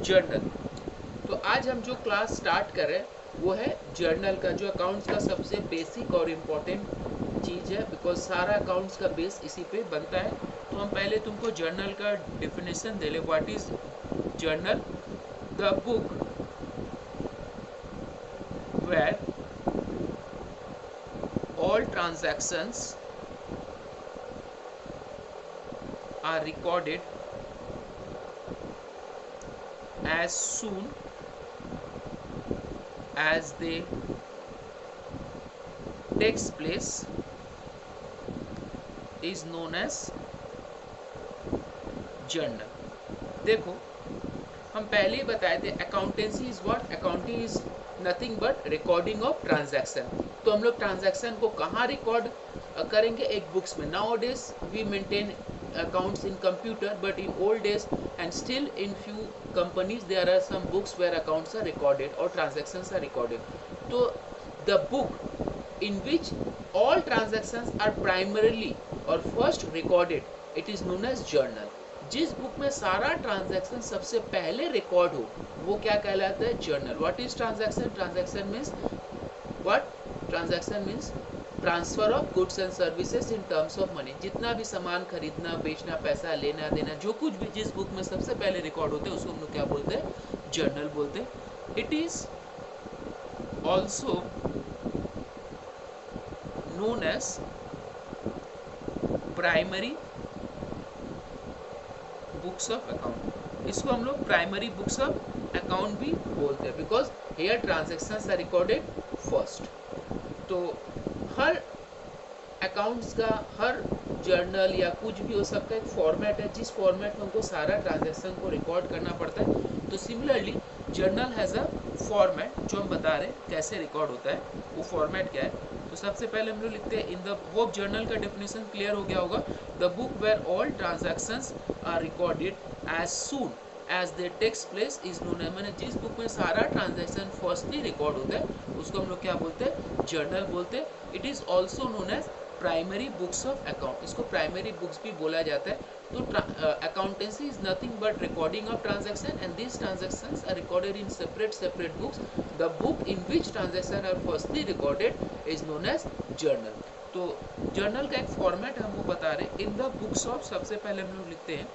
Journal. तो आज हम जो क्लास स्टार्ट कर रहे हैं वो है जर्नल का, जो अकाउंट्स का सबसे बेसिक और इम्पोर्टेंट चीज़ है, बिकॉज सारा अकाउंट्स का बेस इसी पे बनता है। तो हम पहले तुमको जर्नल का डिफिनेशन दे ले। What is journal? The book where all transactions are recorded as soon as they takes place is known as journal। देखो, हम पहले ही बताए थे accountancy is what? Accounting is nothing but recording of transaction. तो हम लोग ट्रांजैक्शन को कहाँ रिकॉर्ड करेंगे? एक बुक्स में। Now days we maintain accounts in computer, but in old days and still in few companies there are some books where accounts are recorded or transactions are recorded. So the book in which all transactions are primarily or first recorded, it is known as journal। जिस book में सारा transaction सबसे पहले record हो वो क्या कहलाता है? Journal. What is transaction? Transaction means what? Transaction means transfer of goods and services in terms of money. जितना भी सामान खरीदना, बेचना, पैसा लेना देना, जो कुछ भी जिस बुक में सबसे पहले रिकॉर्ड होते हैं उसको हम लोग क्या बोलते हैं? जर्नल बोलते हैं। It is also known as primary books of account. इसको हम लोग प्राइमरी बुक्स ऑफ अकाउंट भी बोलते हैं, because here transactions are recorded first. तो हर अकाउंट्स का, हर जर्नल या कुछ भी हो सकता है, एक फॉर्मेट है जिस फॉर्मेट में हमको सारा ट्रांजैक्शन को रिकॉर्ड करना पड़ता है। तो similarly journal has a format जो हम बता रहे हैं कैसे रिकॉर्ड होता है। वो फॉर्मेट क्या है? तो सबसे पहले हम लोग लिखते हैं इन द होप जर्नल का डेफिनेशन क्लियर हो गया होगा। The book where all transactions are recorded as soon as they takes place is known है। मैंने जिस बुक में सारा ट्रांजैक्शन फर्स्टली रिकॉर्ड होता है उसको हम लोग क्या बोलते हैं? जर्नल बोलते हैं। It is also known as primary books of account. इसको प्राइमरी बुक्स भी बोला जाता है। तो accountancy is nothing but recording of transaction and this transactions are recorded in separate books. The book in which transaction are firstly recorded is known as journal. तो journal का एक format हम वो बता रहे हैं। इन द बुक्स ऑफ सबसे पहले हम लोग लिखते हैं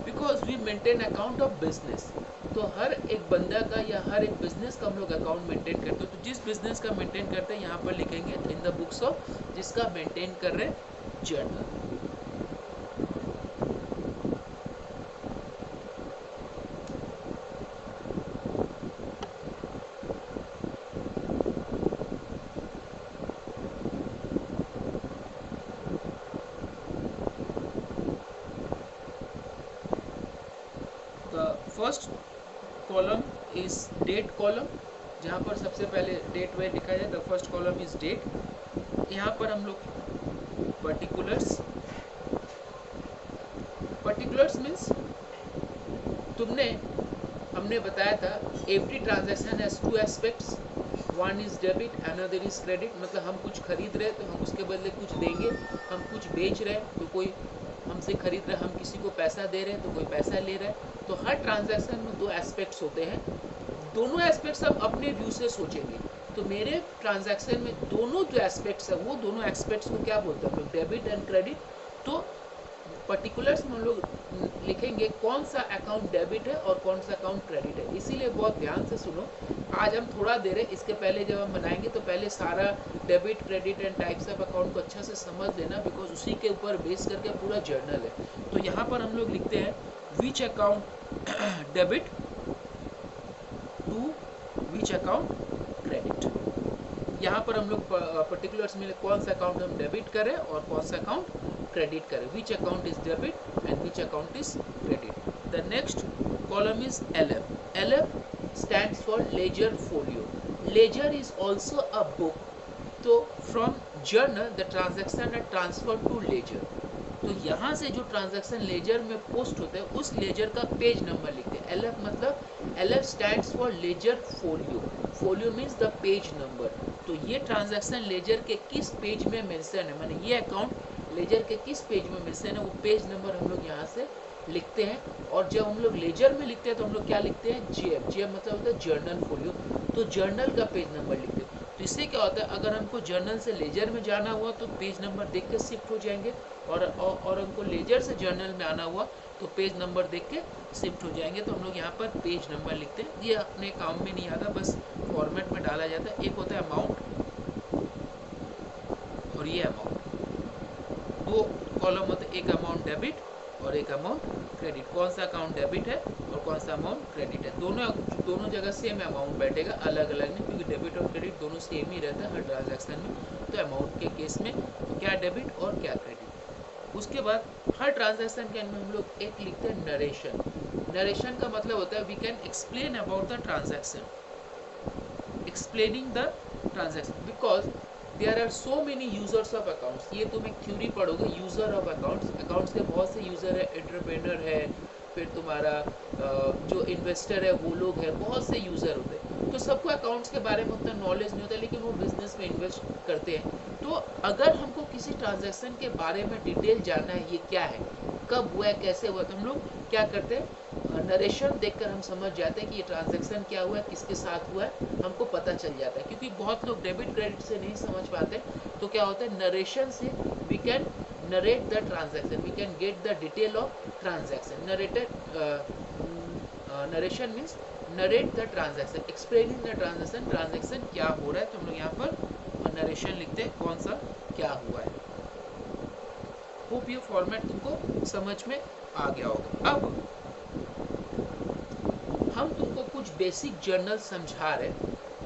because we maintain account of business. तो हर एक बंदा का या हर एक बिजनेस का हम लोग अकाउंट मेंटेन करते हैं। तो जिस बिजनेस का मेंटेन करते हैं यहाँ पर लिखेंगे इन द बुक्स ऑफ, जिसका मेंटेन कर रहे हैं journal. First column is date column, जहाँ पर सबसे पहले डेट वे लिखा जाए। The first column is date. यहाँ पर हम लोग पर्टिकुलर्स मीन्स हमने बताया था every transaction has two aspects, one is debit another is credit. मतलब हम कुछ खरीद रहे हैं तो हम उसके बदले कुछ देंगे, हम कुछ बेच रहे हैं तो कोई हमसे खरीद रहा है, हम किसी को पैसा दे रहे हैं तो कोई पैसा ले रहा है। तो हर ट्रांजैक्शन में दो एस्पेक्ट्स होते हैं। दोनों एस्पेक्ट्स आप अपने व्यू से सोचेंगे तो मेरे ट्रांजैक्शन में दोनों जो एस्पेक्ट्स है वो दोनों एस्पेक्ट्स को क्या बोलते हैं? Debit and credit. तो पर्टिकुलर्स में हम लोग लिखेंगे कौन सा अकाउंट डेबिट है और कौन सा अकाउंट क्रेडिट है। इसीलिए बहुत ध्यान से सुनो। आज हम थोड़ा देर है, इसके पहले जब हम बनाएंगे तो पहले सारा debit, credit and types of account को अच्छा से समझ लेना, बिकॉज उसी के ऊपर बेस करके पूरा जर्नल है। तो यहाँ पर हम लोग लिखते हैं which account debit to which account credit. यहाँ पर हम लोग पर्टिकुलर्स में कौन सा अकाउंट हम डेबिट करें और कौन सा अकाउंट क्रेडिट करें। Which account is debit and which account is credit. The next column is LF। LF stands for ledger folio. Ledger is also a book. तो from journal the transaction are transferred to ledger। तो यहाँ से जो transaction laser में post होते हैं उस laser का पेज नंबर लिखते हैं। LF मतलब LF stands for ledger folio. Folio means the page number. तो ये ट्रांजैक्शन लेजर के किस पेज में मेंशन है, माने ये अकाउंट लेजर के किस पेज में मेंशन है, वो पेज नंबर हम लोग यहाँ से लिखते हैं। और जब हम लोग लेजर में लिखते हैं तो हम लोग क्या लिखते हैं, जीएम। जीएम मतलब होता है जर्नल फोलियो, तो जर्नल का पेज नंबर लिखते हैं। तो इससे क्या होता है, अगर हमको जर्नल से लेजर में जाना हुआ तो पेज नंबर देख के शिफ्ट हो जाएंगे, और हमको लेजर से जर्नल में आना हुआ तो पेज नंबर देख के शिफ्ट हो जाएंगे। तो हम लोग यहाँ पर पेज नंबर लिखते हैं। ये अपने काम में नहीं आता, बस फॉर्मेट में डाला जाता है। एक होता है अमाउंट और ये अमाउंट, दो कॉलम होते हैं, एक अमाउंट डेबिट और एक अमाउंट क्रेडिट। कौन सा अकाउंट डेबिट है और कौन सा अमाउंट क्रेडिट है, दोनों जगह सेम अमाउंट बैठेगा, अलग अलग नहीं, क्योंकि डेबिट और क्रेडिट दोनों सेम ही रहता है हर ट्रांजैक्शन में। तो अमाउंट के केस में क्या डेबिट और क्या क्रेडिट। उसके बाद हर ट्रांजैक्शन के अंदर हम लोग एक लिखते हैं नरेशन। नरेशन का मतलब होता है we can explain about the transaction, explaining the transaction, because there are so many users of accounts. ये तुम एक थ्योरी पढ़ोगे, यूजर ऑफ अकाउंट्स। अकाउंट्स के बहुत से यूजर है, एंटरप्रेन्योर है, फिर तुम्हारा जो इन्वेस्टर है वो लोग हैं, बहुत से यूजर होते हैं। तो सबको अकाउंट्स के बारे में उतना नॉलेज नहीं होता, लेकिन वो बिजनेस में इन्वेस्ट करते हैं। तो अगर हमको किसी ट्रांजैक्शन के बारे में डिटेल जानना है, ये क्या है, कब हुआ है, कैसे हुआ, तो हम लोग क्या करते हैं, नरेशन देखकर हम समझ जाते हैं कि ये ट्रांजैक्शन क्या हुआ है, किसके साथ हुआ है, हमको पता चल जाता है। क्योंकि बहुत लोग डेबिट क्रेडिट से नहीं समझ पाते, तो क्या होता है, नरेशन से we can narrate the transaction, we can get the detail of transaction. Narration means narrate the transaction, explaining the transaction, transaction क्या हो रहा है। तो हम लोग यहाँ पर नरेशन लिखते हैं, कौन सा क्या हुआ है। होप ये फॉर्मेट तुमको समझ में आ गया होगा। अब हम तुमको कुछ बेसिक जर्नल समझा रहे,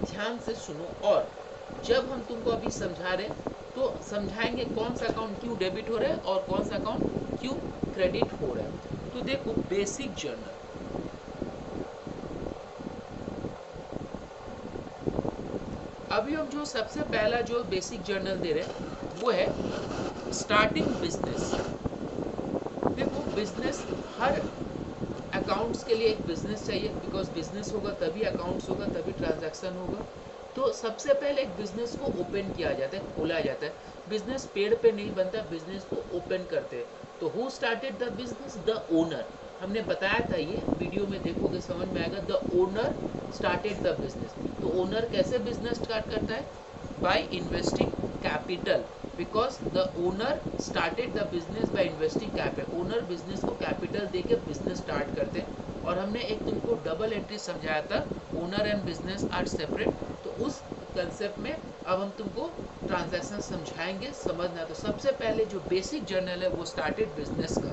ध्यान से सुनो। और जब हम तुमको अभी समझा रहे तो समझाएंगे कौन सा अकाउंट क्यों डेबिट हो रहा है और कौन सा अकाउंट क्यों क्रेडिट हो रहा है। तो देखो बेसिक जर्नल, अभी हम जो सबसे पहला जो बेसिक जर्नल दे रहे हैं वो है स्टार्टिंग बिजनेस। देखो बिजनेस, हर अकाउंट्स के लिए एक बिजनेस चाहिए, बिकॉज बिजनेस होगा तभी अकाउंट्स होगा, तभी ट्रांजैक्शन होगा। तो सबसे पहले एक बिजनेस को ओपन किया जाता है, खोला जाता है। बिजनेस पेड़ पे नहीं बनता, बिजनेस को ओपन करते हैं। तो who started the business, the owner. हमने बताया था, ये वीडियो में देखोगे समझ में आएगा, the owner started the business. तो ओनर कैसे बिजनेस स्टार्ट करता है, by investing capital, because the owner started the business by investing capital. Owner business को कैपिटल देके बिजनेस स्टार्ट करते हैं। और हमने एक तुमको डबल एंट्री समझाया था, owner and business are separate. तो उस कंसेप्ट में अब हम तुमको ट्रांजैक्शन समझाएंगे, समझना। तो सबसे पहले जो बेसिक जर्नल है वो स्टार्टेड बिजनेस का।